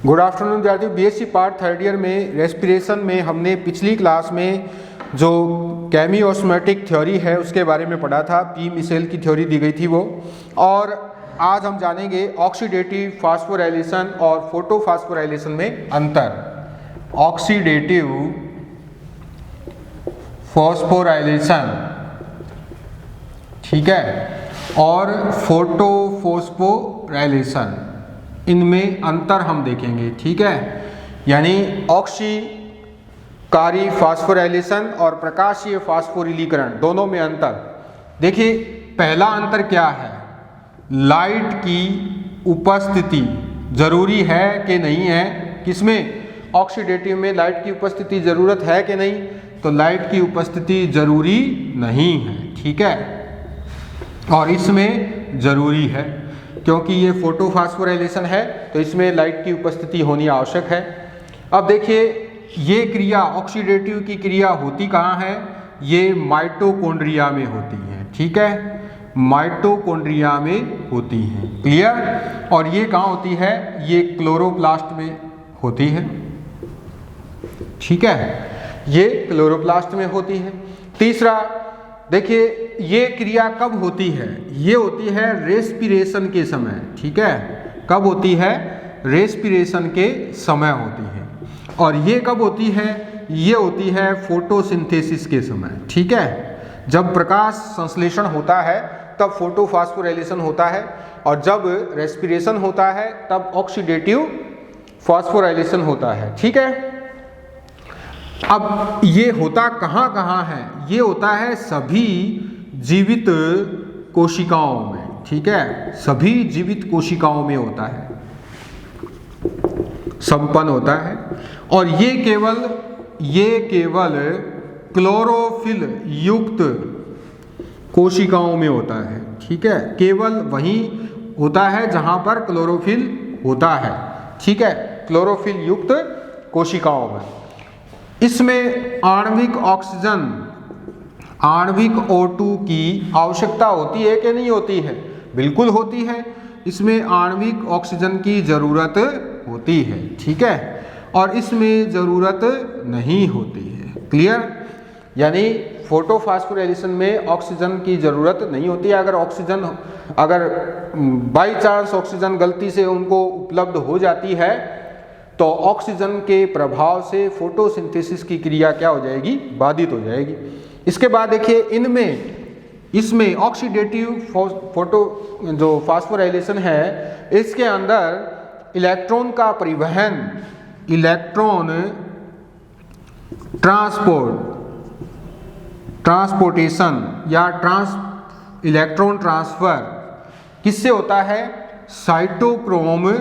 Good afternoon विद्यार्थियों। BSc part third year में respiration में हमने पिछली क्लास में जो केमियोस्मैटिक थ्योरी है उसके बारे में पढ़ा था। पी मिशेल की थ्योरी दी गई थी वो। और आज हम जानेंगे ऑक्सीडेटिव फास्फोराइलेशन और फोटोफास्फोराइलेशन में अंतर। ऑक्सीडेटिव फॉस्फोराइलेशन, ठीक है, और फोटोफॉस्फोराइलेशन, इनमें अंतर हम देखेंगे, ठीक है। यानी ऑक्सीकारी फास्फोराइलेशन और प्रकाशीय फास्फोरिलीकरण दोनों में अंतर। देखिए पहला अंतर क्या है, लाइट की उपस्थिति जरूरी है कि नहीं है। किसमें? ऑक्सीडेटिव में लाइट की उपस्थिति जरूरत है कि नहीं? तो लाइट की उपस्थिति जरूरी नहीं है, ठीक है, और इसमें जरूरी है क्योंकि ये फोटोफास्फोराइलेशन है तो इसमें लाइट की उपस्थिति होनी आवश्यक है। अब देखिए ये क्रिया, ऑक्सीडेटिव की क्रिया होती कहाँ है? ये माइटोकॉन्ड्रिया में होती है, ठीक है, माइटोकॉन्ड्रिया में होती है। क्लियर? और ये कहाँ होती है? ये क्लोरोप्लास्ट में होती है, ठीक है, ये क्लोरोप्लास्ट में होती है। तीसरा देखिए ये क्रिया कब होती है? ये होती है रेस्पिरेशन के समय, ठीक है। कब होती है? रेस्पिरेशन के समय होती है। और ये कब होती है? ये होती है फोटोसिंथेसिस के समय, ठीक है। जब प्रकाश संश्लेषण होता है तब फोटोफास्फोराइलेशन होता है, और जब रेस्पिरेशन होता है तब ऑक्सीडेटिव फास्फोराइलेशन होता है, ठीक है। अब ये होता कहाँ कहाँ है? ये होता है सभी जीवित कोशिकाओं में, ठीक है, सभी जीवित कोशिकाओं में होता है, संपन्न होता है। और ये केवल क्लोरोफिल युक्त कोशिकाओं में होता है, ठीक है, केवल वहीं होता है जहां पर क्लोरोफिल होता है, ठीक है, क्लोरोफिल युक्त कोशिकाओं में। इसमें आणविक ऑक्सीजन, आणविक O2 की आवश्यकता होती है कि नहीं होती है? बिल्कुल होती है। इसमें आणविक ऑक्सीजन की जरूरत होती है, ठीक है, और इसमें जरूरत नहीं होती है। क्लियर? यानी फोटोफास्फोराइलेशन में ऑक्सीजन की जरूरत नहीं होती है। अगर बाई चांस ऑक्सीजन गलती से उनको उपलब्ध हो जाती है तो ऑक्सीजन के प्रभाव से फोटोसिंथेसिस की क्रिया क्या हो जाएगी? बाधित हो जाएगी। इसके बाद देखिए इसमें ऑक्सीडेटिव जो फास्फोराइलेशन है इसके अंदर इलेक्ट्रॉन का परिवहन, इलेक्ट्रॉन ट्रांसपोर्टेशन या इलेक्ट्रॉन ट्रांसफर किससे होता है? साइटोक्रोम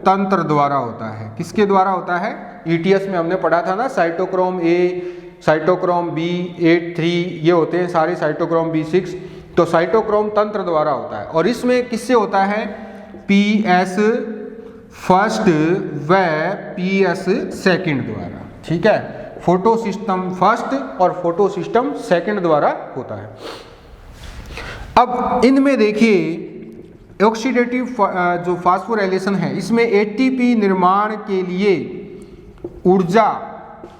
तंत्र द्वारा होता है। किसके द्वारा होता है? ETS में हमने पढ़ा था ना, साइटोक्रोम A, साइटोक्रोम B, 8-3 ये होते हैं सारे, साइटोक्रोम B6। तो साइटोक्रोम तंत्र द्वारा होता है। और इसमें किससे होता है? PS फर्स्ट व PS सेकंड द्वारा, ठीक है, फोटोसिस्टम फर्स्ट और फोटोसिस्टम सेकंड द्वारा होता है। अब इनमें देखिए ऑक्सीडेटिव जो फास्फोराइलेशन है इसमें ATP निर्माण के लिए ऊर्जा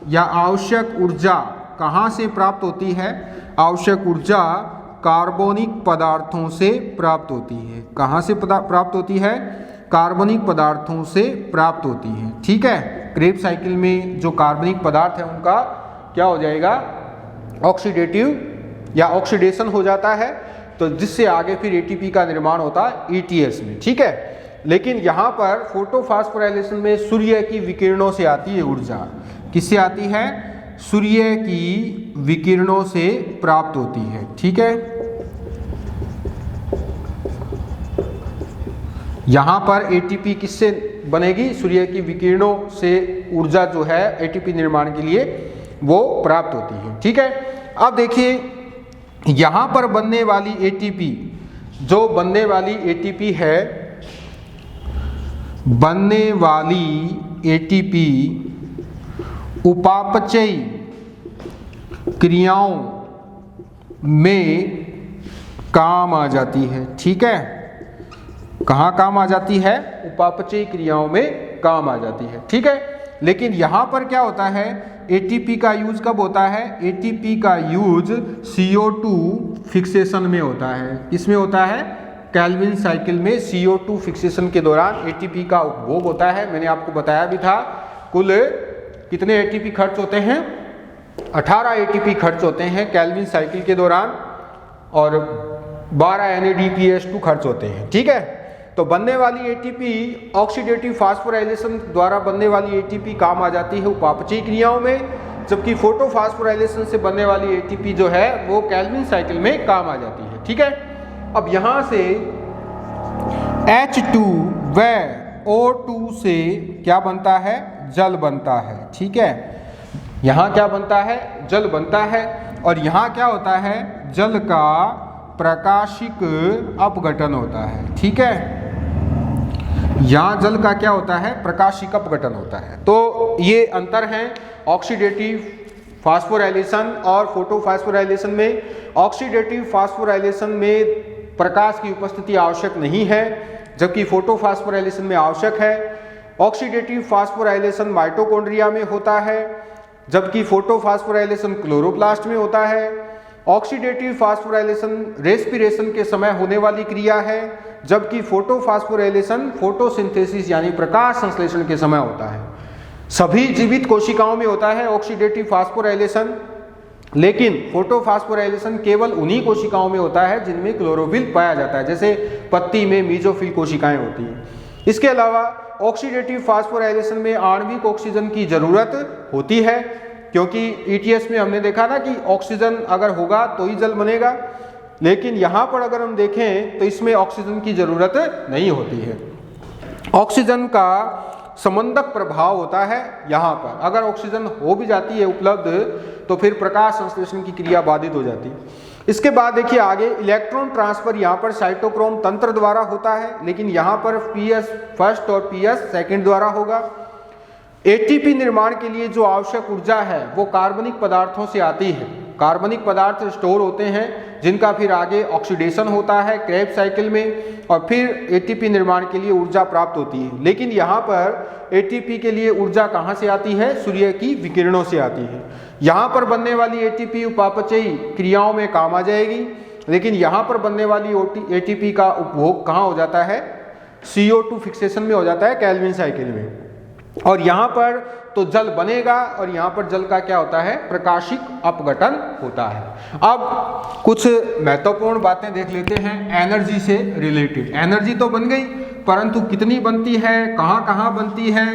या आवश्यक ऊर्जा कहाँ से प्राप्त होती है? आवश्यक ऊर्जा कार्बनिक पदार्थों से प्राप्त होती है। कहाँ से प्राप्त होती है? कार्बनिक पदार्थों से प्राप्त होती है, ठीक है। क्रेब्स साइकिल में जो कार्बनिक पदार्थ है उनका क्या हो जाएगा? ऑक्सीडेटिव या ऑक्सीडेशन हो जाता है, तो जिससे आगे फिर ATP का निर्माण होता है ETS में, ठीक है। लेकिन यहाँ पर फोटोफास्फोराइलेशन में सूर्य की विकिरणों से आती है ऊर्जा। किससे आती है? सूर्य की विकिरणों से प्राप्त होती है, ठीक है। यहाँ पर ATP किससे बनेगी? सूर्य की विकिरणों से ऊर्जा जो है ATP निर्माण के लिए वो प्राप्त होती है, ठीक है। अब देखिए यहां पर बनने वाली ATP, जो बनने वाली ATP है, बनने वाली ATP उपापचयी क्रियाओं में काम आ जाती है, ठीक है। कहाँ काम आ जाती है? उपापचयी क्रियाओं में काम आ जाती है, ठीक है। लेकिन यहाँ पर क्या होता है, एटीपी का यूज कब होता है, एटीपी का यूज CO2 फिक्सेशन में होता है। किसमें होता है, केल्विन साइकिल में CO2 फिक्सेशन के दौरान एटीपी का उपभोग होता है। मैंने आपको बताया भी था कुल कितने एटीपी खर्च होते हैं, 18 एटीपी खर्च होते हैं केल्विन साइकिल के दौरान और 12 NADPH2 खर्च होते हैं, ठीक है। तो बनने वाली एटीपी ऑक्सीडेटिव फास्फोराइलेशन द्वारा बनने वाली एटीपी काम आ जाती है उपापचयी क्रियाओं में, जबकि फोटोफास्फोराइलेशन से बनने वाली एटीपी जो है वो केल्विन साइकिल में काम आ जाती है, ठीक है। अब यहाँ से H2 व O2 से क्या बनता है, जल बनता है, ठीक है। यहाँ क्या बनता है, जल बनता है। और यहाँ क्या होता है, जल का प्रकाशिक अपघटन होता है, ठीक है। यहाँ जल का क्या होता है, प्रकाशिक अपघटन होता है। तो ये अंतर है ऑक्सीडेटिव फास्फोराइलेशन और फोटोफास्फोराइलेशन में। ऑक्सीडेटिव फास्फोराइलेशन में प्रकाश की उपस्थिति आवश्यक नहीं है, जबकि फोटोफास्फोराइलेशन में आवश्यक है। ऑक्सीडेटिव फास्फोराइलेशन माइटोकॉन्ड्रिया में होता है, जबकि फोटोफास्फोराइलेशन क्लोरोप्लास्ट में होता है। ऑक्सीडेटिव फास्फोराइलेशन रेस्पिरेशन के समय होने वाली क्रिया है, जबकि फोटोफास्फोराइलेशन फोटोसिंथेसिस यानी प्रकाश संश्लेषण के समय होता है। सभी जीवित कोशिकाओं में होता है ऑक्सीडेटिव फास्फोराइलेशन, लेकिन फोटोफास्फोराइलेशन केवल उन्हीं कोशिकाओं में होता है जिनमें क्लोरोफिल पाया जाता है, जैसे पत्ती में मीजोफिल कोशिकाएं होती हैं। इसके अलावा ऑक्सीडेटिव फास्फोराइलेशन में आणविक ऑक्सीजन की जरूरत होती है, क्योंकि ETS में हमने देखा ना कि ऑक्सीजन अगर होगा तो ही जल बनेगा, लेकिन यहाँ पर अगर हम देखें तो इसमें ऑक्सीजन की जरूरत नहीं होती है। ऑक्सीजन का संबंधक प्रभाव होता है यहाँ पर, अगर ऑक्सीजन हो भी जाती है उपलब्ध तो फिर प्रकाश संश्लेषण की क्रिया बाधित हो जाती है। इसके बाद देखिए आगे इलेक्ट्रॉन ट्रांसफर यहाँ पर साइटोक्रोम तंत्र द्वारा होता है, लेकिन यहाँ पर PS फर्स्ट और PS सेकंड द्वारा होगा। एटीपी निर्माण के लिए जो आवश्यक ऊर्जा है वो कार्बनिक पदार्थों से आती है। कार्बनिक पदार्थ स्टोर होते हैं जिनका फिर आगे ऑक्सीडेशन होता है क्रेब्स साइकिल में, और फिर एटीपी निर्माण के लिए ऊर्जा प्राप्त होती है। लेकिन यहाँ पर एटीपी के लिए ऊर्जा कहाँ से आती है, सूर्य की विकिरणों से आती है। यहाँ पर बनने वाली एटीपी उपापचयी क्रियाओं में काम आ जाएगी, लेकिन यहाँ पर बनने वाली एटीपी का उपभोग कहाँ हो जाता है, CO2 फिक्सेशन में हो जाता है केल्विन साइकिल में। और यहाँ पर तो जल बनेगा और यहाँ पर जल का क्या होता है, प्रकाशिक अपघटन होता है। अब कुछ महत्वपूर्ण बातें देख लेते हैं एनर्जी से रिलेटेड। एनर्जी तो बन गई, परंतु कितनी बनती है, कहाँ कहाँ बनती है,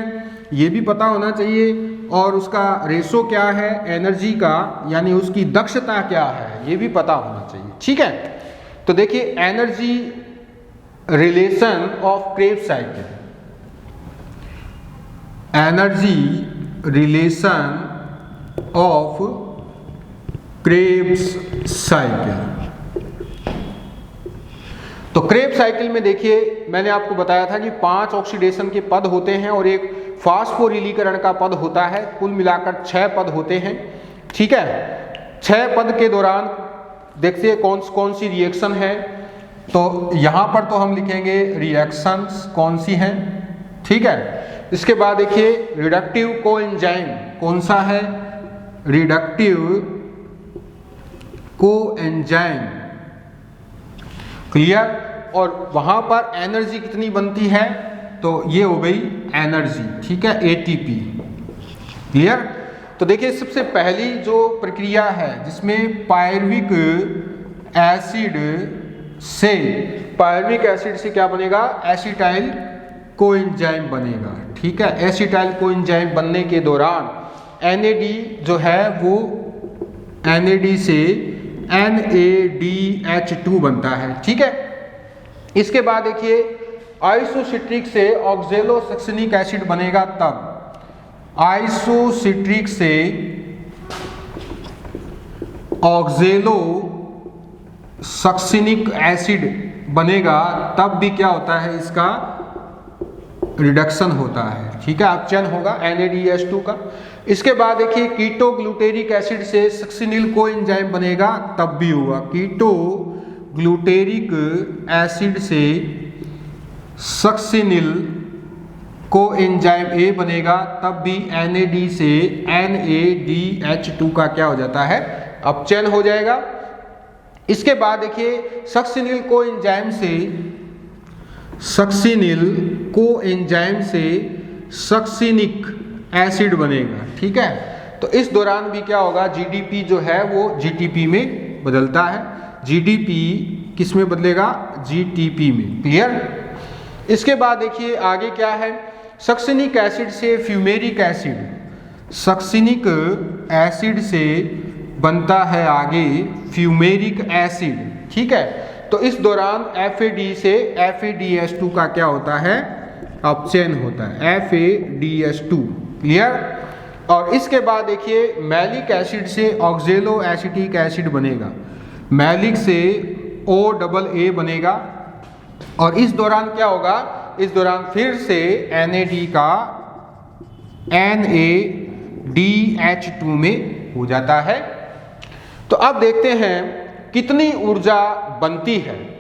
ये भी पता होना चाहिए, और उसका रेशो क्या है एनर्जी का, यानी उसकी दक्षता क्या है, ये भी पता होना चाहिए, ठीक है। तो देखिए energy relation of Krebs cycle, energy relation of Krebs cycle. तो क्रेब्स साइकिल में देखिए मैंने आपको बताया था कि 5 ऑक्सीडेशन के पद होते हैं और एक फास्फोरिलीकरण का पद होता है। कुल मिलाकर 6 पद होते हैं, ठीक है। 6 पद के दौरान देखिए कौन सी रिएक्शन है, तो यहां पर तो हम लिखेंगे रिएक्शंस कौन सी हैं, ठीक है। इसके बाद देखिए रिडक्टिव कोएंजाइम कौन सा है, रिडक्टिव कोएंजाइम, क्लियर। और वहां पर एनर्जी कितनी बनती है, तो ये हो गई एनर्जी, ठीक है, ATP, क्लियर। तो देखिए सबसे पहली जो प्रक्रिया है जिसमें पायरुविक एसिड से क्या बनेगा, एसिटाइल कोएंजाइम बनेगा, ठीक है। एसिटाइल कोएंजाइम बनने के दौरान NAD जो है वो NAD से NADH2 बनता है, ठीक है। इसके बाद देखिए आइसोसिट्रिक से ऑक्जेलोसक्सिनिक एसिड बनेगा, तब आइसोसिट्रिक से ऑक्जेलोसक्सिनिक एसिड बनेगा, तब भी क्या होता है, इसका रिडक्शन होता है, ठीक है, अपचयन होगा NADH2 का। इसके बाद देखिए कीटो ग्लूटेरिक एसिड से सक्सिनिल कोएंजाइम बनेगा, तब भी होगा कीटो ग्लूटेरिक एसिड से सक्सिनिल कोएंजाइम ए बनेगा तब भी NAD से NADH2 का क्या हो जाता है, अपचयन हो जाएगा। इसके बाद देखिए सक्सिनिल कोएंजाइम से सक्सिनिक एसिड बनेगा, ठीक है। तो इस दौरान भी क्या होगा, GDP जो है वो GTP में बदलता है। GDP किस में बदलेगा, GTP में, क्लियर। इसके बाद देखिए आगे क्या है, सक्सिनिक एसिड से फ्यूमेरिक एसिड, सक्सिनिक एसिड से बनता है आगे फ्यूमेरिक एसिड, ठीक है। तो इस दौरान FAD से FADH2 का क्या होता है, अपचयन होता है, FADH2, क्लियर। और इसके बाद देखिए मैलिक एसिड से ऑक्जेलो एसिटिक एसिड बनेगा, मैलिक से OAA बनेगा। और इस दौरान क्या होगा, इस दौरान फिर से NAD का NADH2 में हो जाता है। तो अब देखते हैं कितनी ऊर्जा बनती है।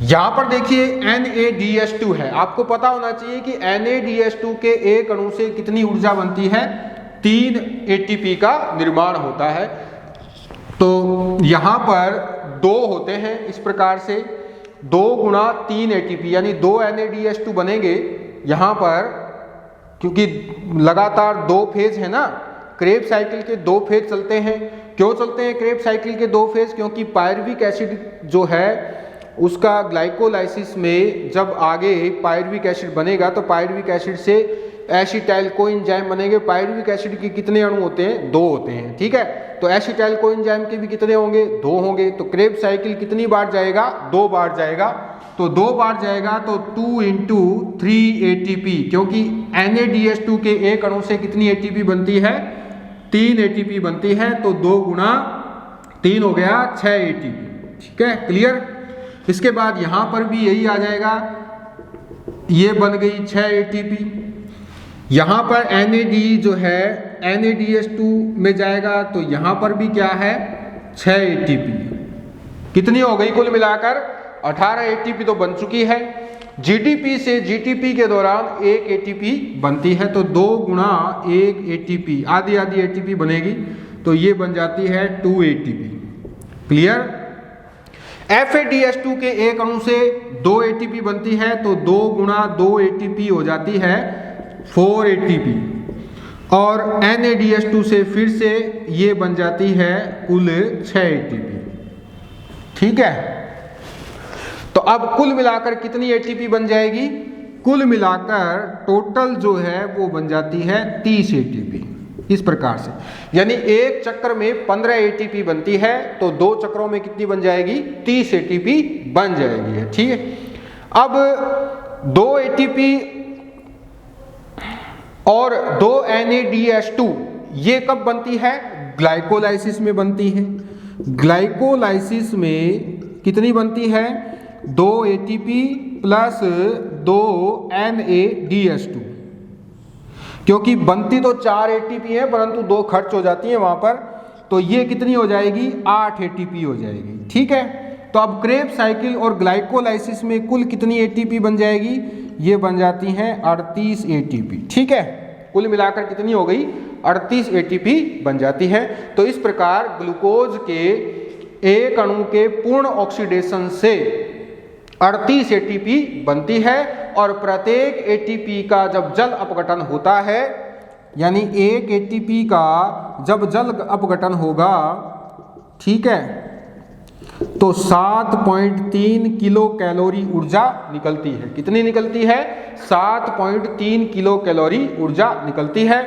यहां पर देखिए NADH2 है, आपको पता होना चाहिए कि NADH2 के एक अणु से कितनी ऊर्जा बनती है, 3 ATP का निर्माण होता है। तो यहां पर 2 होते हैं, इस प्रकार से 2 गुणा 3 ATP यानी 2 NADH2 बनेंगे यहां पर, क्योंकि लगातार 2 फेज है ना, क्रेब साइकिल के 2 फेज चलते हैं। क्यों चलते हैं क्रेब साइकिल के 2 फेज, क्योंकि पायरुविक एसिड जो है उसका ग्लाइकोलाइसिस में जब आगे पायरुविक एसिड बनेगा तो पायरुविक एसिड से एसिटाइल कोएंजाइम बनेंगे। पायरुविक एसिड के कितने अणु होते हैं, 2 होते हैं, ठीक है। तो एसिटाइल कोएंजाइम के भी कितने होंगे, 2 होंगे। तो क्रेब साइकिल कितनी बार जाएगा, 2 बार जाएगा। तो 2 बार जाएगा तो 2 × 3 ATP, क्योंकि NADH2 के एक अणु से कितनी ATP बनती है, 3 ATP बनती है। तो 2 गुणा 3 हो गया 6 ATP, ठीक है, क्लियर। इसके बाद यहां पर भी यही आ जाएगा, ये बन गई 6 ATP। यहां पर NAD जो है NADH2 में जाएगा तो यहां पर भी क्या है, 6 ATP। कितनी हो गई कुल मिलाकर, 18 ATP तो बन चुकी है। GDP से GTP के दौरान 1 ATP बनती है, तो 2 गुणा 1 ATP, आधी आधी ATP बनेगी, तो ये बन जाती है 2 ATP, क्लियर। FADH2 के एक अणु से 2 ATP बनती है, तो 2 गुणा 2 ATP हो जाती है 4 ATP। और NADH2 से फिर से ये बन जाती है कुल 6 ATP, ठीक है। तो अब कुल मिलाकर कितनी ATP बन जाएगी, कुल मिलाकर टोटल जो है वो बन जाती है 30 ATP, इस प्रकार से। यानी एक चक्कर में 15 ATP बनती है, तो 2 चक्रों में कितनी बन जाएगी, 30 ATP बन जाएगी, ठीक है। अब 2 ATP और 2 NADH2 ये कब बनती है, ग्लाइकोलाइसिस में बनती है। ग्लाइकोलाइसिस में कितनी बनती है, 2 ATP प्लस 2 NADH2, क्योंकि बनती तो 4 ATP है परंतु 2 खर्च हो जाती है वहां पर, तो ये कितनी हो जाएगी, 8 ATP हो जाएगी, ठीक है। तो अब क्रेब साइकिल और ग्लाइकोलाइसिस में कुल कितनी ATP बन जाएगी, ये बन जाती हैं 38 ATP, ठीक है। कुल मिलाकर कितनी हो गई, 38 ATP बन जाती है। तो इस प्रकार ग्लूकोज के एक अणु के पूर्ण ऑक्सीडेशन से 38 ATP बनती है। और प्रत्येक ATP का जब जल अपघटन होता है, यानी एक ATP का जब जल अपघटन होगा, ठीक है, तो 7.3 किलो कैलोरी ऊर्जा निकलती है। कितनी निकलती है, 7.3 किलो कैलोरी ऊर्जा निकलती है।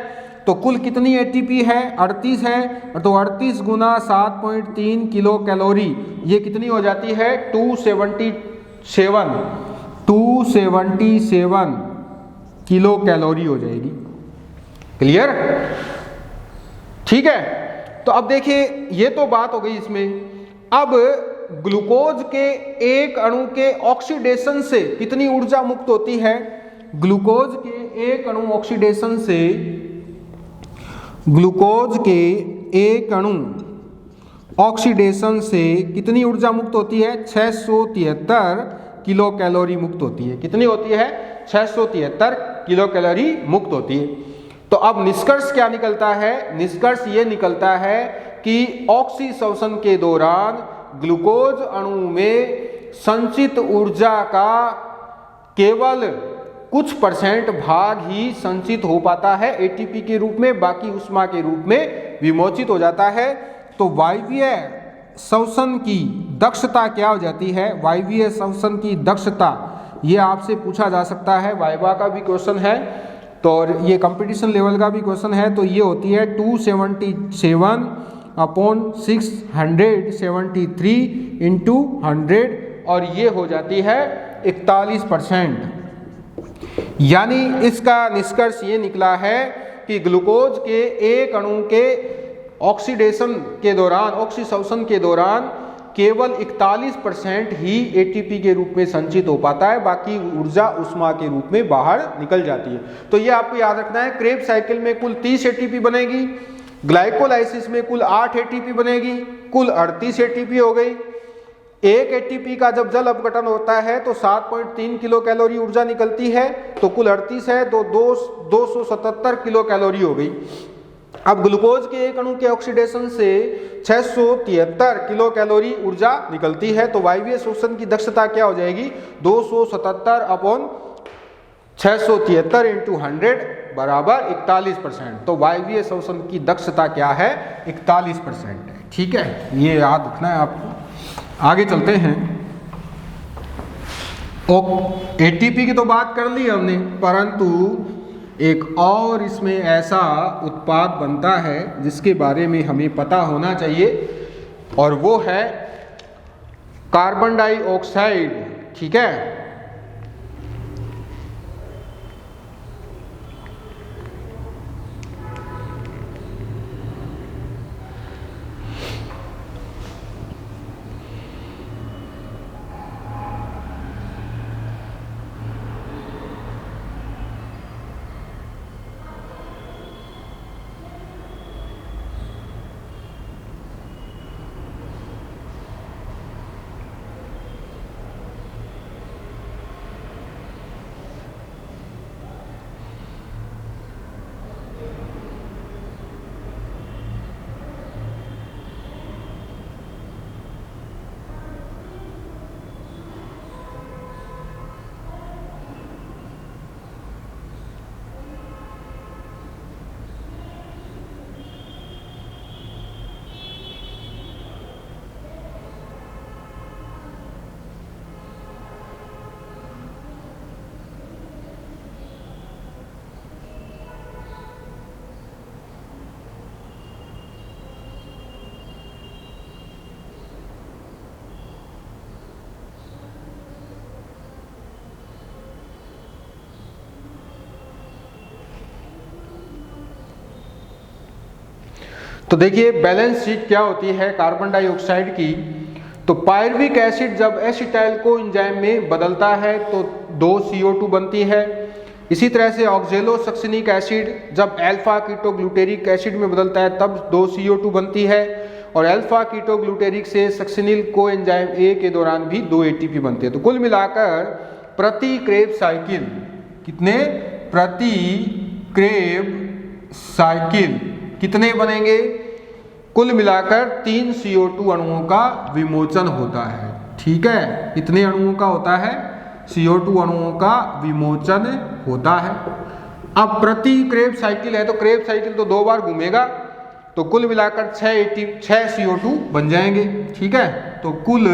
तो कुल कितनी ATP है, 38 है, तो 38 गुना 7.3 किलो कैलोरी, ये कितनी हो जाती है, 277 किलो कैलोरी हो जाएगी, क्लियर, ठीक है। तो अब देखिए ये तो बात हो गई इसमें। अब ग्लूकोज के एक अणु के ऑक्सीडेशन से कितनी ऊर्जा मुक्त होती है, ग्लूकोज के एक अणु ऑक्सीडेशन से, ग्लूकोज के एक अणु ऑक्सीडेशन से कितनी ऊर्जा मुक्त होती है? 673 किलो कैलोरी मुक्त होती है। कितनी होती है? 673 किलो कैलोरी मुक्त होती है। तो अब निष्कर्ष क्या निकलता है? निष्कर्ष ये निकलता है कि ऑक्सीशोषण के दौरान ग्लूकोज अणु में संचित ऊर्जा का केवल कुछ परसेंट भाग ही संचित हो पाता है एटीपी के रूप में, बाकी ऊष्मा के रूप में विमोचित हो जाता है। तो वायवीय श्वसन की दक्षता क्या हो जाती है? वायवीय श्वसन की दक्षता, ये आपसे पूछा जा सकता है, वाइवा का भी क्वेश्चन है तो और ये कंपटीशन लेवल का भी क्वेश्चन है। तो ये होती है 277/673 इंटू 100 और ये हो जाती है 41%। यानी इसका निष्कर्ष ये निकला है कि ग्लूकोज के एक अणु के ऑक्सीडेशन के दौरान, ऑक्सीशोषण के दौरान केवल 41% ही एटीपी के रूप में संचित हो पाता है, बाकी ऊर्जा ऊष्मा के रूप में बाहर निकल जाती है। तो ये आपको याद रखना है। क्रेब साइकिल में कुल 30 एटीपी बनेगी, ग्लाइकोलाइसिस में कुल 8 एटीपी बनेगी, कुल 38 एटीपी हो गई। एक एटीपी का जब जल अपघटन होता है तो 7.3 किलो कैलोरी ऊर्जा निकलती है, तो कुल 38 है तो 277 किलो कैलोरी हो गई। अब ग्लूकोज के एक अणु के ऑक्सीडेशन से 673 किलो कैलोरी ऊर्जा निकलती है, तो वायवीय श्वसन की दक्षता क्या हो जाएगी? 277/673 इंटू 100 बराबर 41%। तो वायवीय श्वसन की दक्षता क्या है? 41% है। ठीक है, ये याद रखना है आपको। आगे चलते हैं। एटीपी की तो बात कर ली हमने, परंतु एक और इसमें ऐसा उत्पाद बनता है जिसके बारे में हमें पता होना चाहिए और वो है कार्बन डाइऑक्साइड। ठीक है, तो देखिए बैलेंस शीट क्या होती है कार्बन डाइऑक्साइड की। तो पायरुविक एसिड जब एसिटाइल को एंजाइम में बदलता है तो 2 CO2 बनती है। इसी तरह से ऑक्जेलोसक्सिनिक एसिड जब अल्फा कीटोग्लूटेरिक एसिड में बदलता है तब 2 CO2 बनती है। और अल्फा कीटोग्लूटेरिक से सक्सिनिल को एंजाइम ए के दौरान भी 2 ATP बनते हैं। तो कुल मिलाकर प्रति क्रेब साइकिल कितने? प्रति क्रेब साइकिल कितने बनेंगे? कुल मिलाकर 3 CO2 अणुओं का विमोचन होता है। ठीक है, कितने अणुओं का होता है? CO2 अणुओं का विमोचन होता है। अब प्रति क्रेब साइकिल है तो क्रेब साइकिल तो 2 बार घूमेगा, तो कुल मिलाकर 6 CO2 बन जाएंगे। ठीक है, तो कुल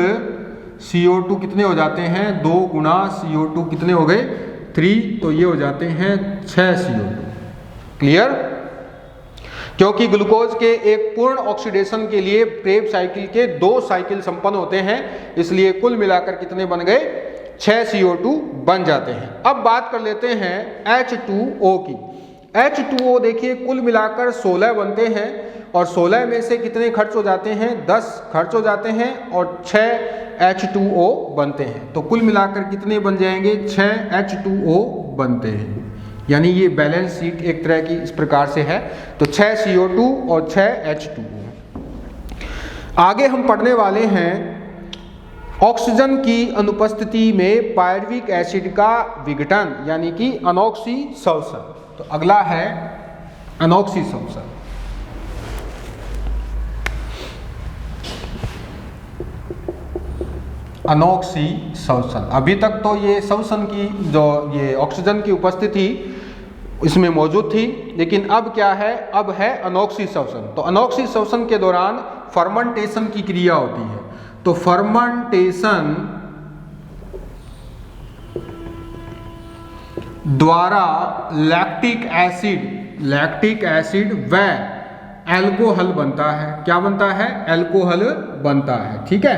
CO2 कितने हो जाते हैं? 2 गुना CO2 कितने हो गए? 3, तो ये हो जाते हैं 6 CO2। क्लियर? क्योंकि ग्लूकोज के एक पूर्ण ऑक्सीडेशन के लिए क्रेब साइकिल के 2 साइकिल संपन्न होते हैं, इसलिए कुल मिलाकर कितने बन गए? 6 CO2 बन जाते हैं। अब बात कर लेते हैं H2O की। H2O देखिए कुल मिलाकर 16 बनते हैं और 16 में से कितने खर्च हो जाते हैं? 10 खर्च हो जाते हैं और 6 H2O बनते हैं। तो कुल मिलाकर कितने बन जाएंगे? 6 H2O बनते हैं। यानी ये बैलेंस शीट एक तरह की इस प्रकार से है। तो 6 CO2 और 6 H2O। आगे हम पढ़ने वाले हैं ऑक्सीजन की अनुपस्थिति में पायरुविक एसिड का विघटन यानी कि अनॉक्सीशोषण। तो अगला है अनॉक्सीशोषण। अनॉक्सीशोषण, अभी तक तो ये शोषण की जो ये ऑक्सीजन की उपस्थिति इसमें मौजूद थी, लेकिन अब क्या है, अब है अनॉक्सीशोषण। तो अनॉक्सीशोषण के दौरान फर्मेंटेशन की क्रिया होती है। तो फर्मेंटेशन द्वारा लैक्टिक एसिड व एल्कोहल बनता है। क्या बनता है? एल्कोहल बनता है। ठीक है,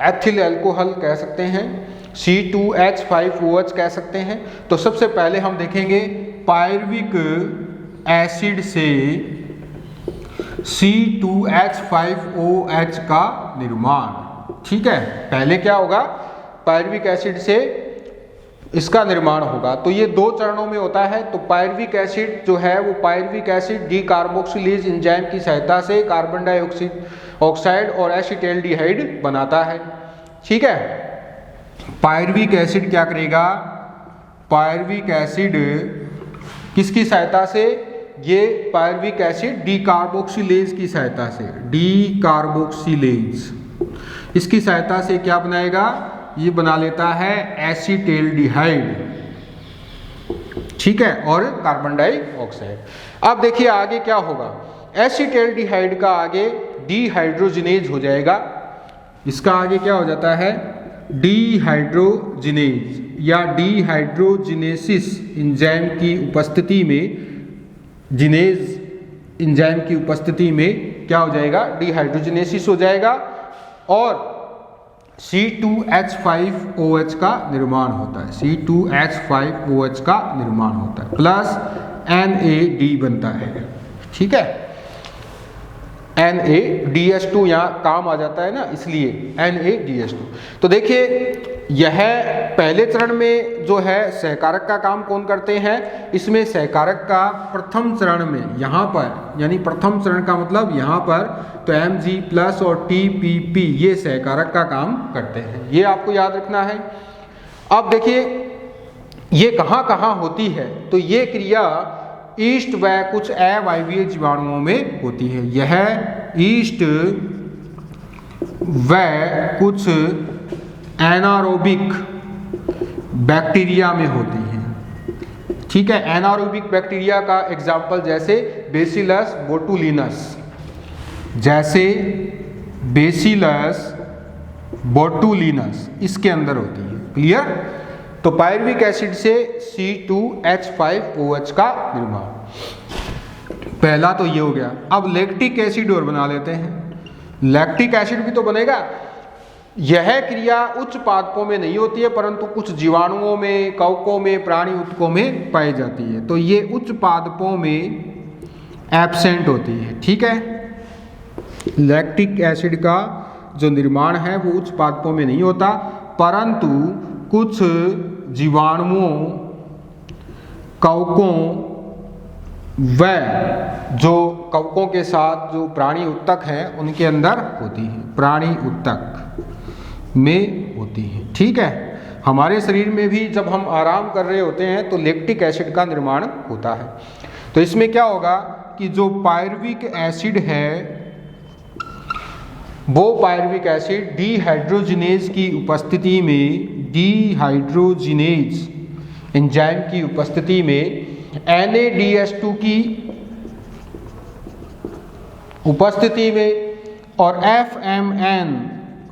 एथिल एल्कोहल कह सकते हैं, C2H5OH कह सकते हैं। तो सबसे पहले हम देखेंगे पायरुविक एसिड से C2H5OH का निर्माण। ठीक है, पहले क्या होगा, पायरुविक एसिड से इसका निर्माण होगा। तो ये दो चरणों में होता है। तो पायरुविक एसिड जो है वो पायरुविक एसिड डीकार्बोक्सिलेज एंजाइम की सहायता से कार्बन डाइऑक्साइड और एसिटाल्डिहाइड बनाता है। ठीक है, पायरुविक एसिड क्या करेगा, पायरुविक एसिड किसकी सहायता से, ये पायरुविक एसिड डीकार्बोक्सिलेज की सहायता से, डीकार्बोक्सिलेज इसकी सहायता से क्या बनाएगा, ये बना लेता है एसिटाल्डिहाइड। ठीक है, और कार्बन डाइऑक्साइड। अब देखिए आगे क्या होगा, एसिटाल्डिहाइड का आगे डीहाइड्रोजिनेज हो जाएगा। इसका आगे क्या हो जाता है, डीहाइड्रोजिनेज या डीहाइड्रोजिनेसिस एंजाइम की उपस्थिति में, जिनेज एंजाइम की उपस्थिति में क्या हो जाएगा, डीहाइड्रोजिनेसिस हो जाएगा और C2H5OH का निर्माण होता है। C2H5OH का निर्माण होता है प्लस NAD बनता है। ठीक है, NADH2 यहाँ काम आ जाता है ना, इसलिए NADH2। तो देखिए यह पहले चरण में जो है सहकारक का काम कौन करते हैं, इसमें सहकारक का प्रथम चरण में यहाँ पर, यानी प्रथम चरण का मतलब यहाँ पर, तो Mg प्लस और TPP ये सहकारक का काम करते हैं। ये आपको याद रखना है। अब देखिए ये कहाँ कहाँ होती है, तो ये क्रिया ईस्ट व कुछ अवायवीय जीवाणुओं में होती है। यह ईस्ट व कुछ एनारोबिक बैक्टीरिया में होती है। ठीक है, एनारोबिक बैक्टीरिया का एग्जाम्पल जैसे बेसिलस बोटुलिनस, जैसे बेसिलस बोटुलिनस इसके अंदर होती है। क्लियर। तो पायरुविक एसिड से C2H5OH का निर्माण, पहला तो ये हो गया। अब लैक्टिक एसिड और बना लेते हैं। लैक्टिक एसिड भी तो बनेगा। यह क्रिया उच्च पादपों में नहीं होती है, परंतु कुछ जीवाणुओं में, कवकों में, प्राणी उत्तकों में पाई जाती है। तो ये उच्च पादपों में एब्सेंट होती है। ठीक है, लैक्टिक एसिड का जो निर्माण है वो उच्च पादपों में नहीं होता, परंतु कुछ जीवाणुओं, कवकों व जो कवकों के साथ जो प्राणी उत्तक हैं उनके अंदर होती है, प्राणी उत्तक में होती है। ठीक है, हमारे शरीर में भी जब हम आराम कर रहे होते हैं तो लैक्टिक एसिड का निर्माण होता है। तो इसमें क्या होगा कि जो पायरुविक एसिड है वो पायरुविक एसिड डीहाइड्रोजिनेज की उपस्थिति में, डीहाइड्रोजिनेज एंजाइम की उपस्थिति में NADH2 की उपस्थिति में और FMN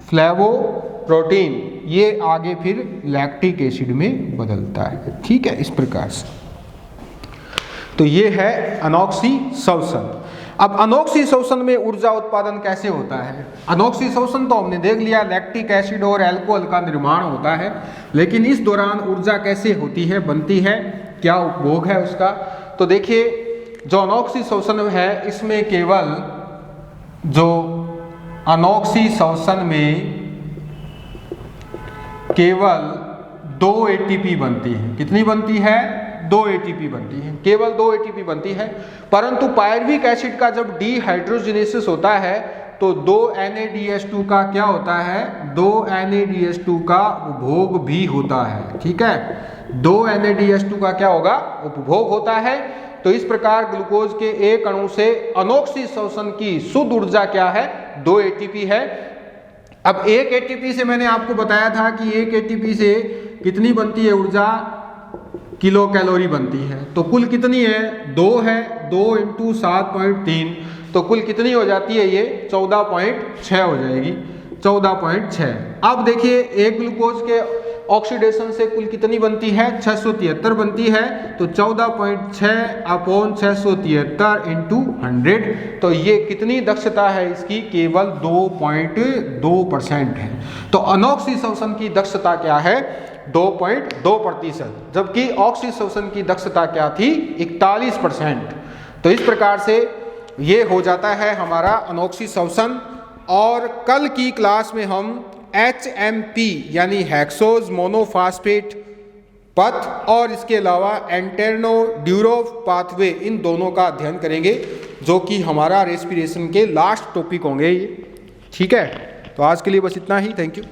फ्लेवोप्रोटीन ये आगे फिर लैक्टिक एसिड में बदलता है। ठीक है, इस प्रकार से। तो ये है अनॉक्सीशोषण। अब अनॉक्सीशोषण में ऊर्जा उत्पादन कैसे होता है? अनॉक्सीशोषण तो हमने देख लिया, लैक्टिक एसिड और अल्कोहल का निर्माण होता है, लेकिन इस दौरान ऊर्जा कैसे होती है, बनती है, क्या उपभोग है उसका? तो देखिए जो अनॉक्सीशोषण है इसमें केवल जो अनॉक्सीशोषण में केवल 2 ATP बनती है। कितनी बनती है? 2 ATP बनती है, केवल 2 ATP बनती है। परंतु पायरुविक एसिड का जब डीहाइड्रोजिनेसिस होता है तो 2 NaDH2 का क्या होता है, 2 NaDH2 का उपभोग भी होता है। ठीक है, 2 NaDH2 का क्या होगा, उपभोग होता है। तो इस प्रकार ग्लूकोज के एक अणु से अनोक्सी श्वसन की शुद्ध ऊर्जा क्या है, 2 ATP है। अब एक ATP से मैंने आपको बताया था कि एक ATP से कितनी बनती है ऊर्जा, किलो कैलोरी बनती है। तो कुल कितनी है, 2 है, 2 × 7.3, तो कुल कितनी हो जाती है ये 14.6 हो जाएगी, 14.6। अब देखिए एक ग्लूकोज के ऑक्सीडेशन से कुल कितनी बनती है, 673 बनती है। तो 14.6/673 × 100, तो ये कितनी दक्षता है इसकी, केवल 2.2% है। तो अनोक्सी श्वसन की दक्षता क्या है, 2.2%, जबकि ऑक्सी श्वसन की दक्षता क्या थी, 41%। तो इस प्रकार से ये हो जाता है हमारा अनोक्सी श्वसन। और कल की क्लास में हम HMP यानी हेक्सोज मोनोफास्फेट पथ और इसके अलावा एंटेरोड्यूरोव पाथवे, इन दोनों का अध्ययन करेंगे, जो कि हमारा रेस्पिरेशन के लास्ट टॉपिक होंगे ये। ठीक है, तो आज के लिए बस इतना ही। Thank you.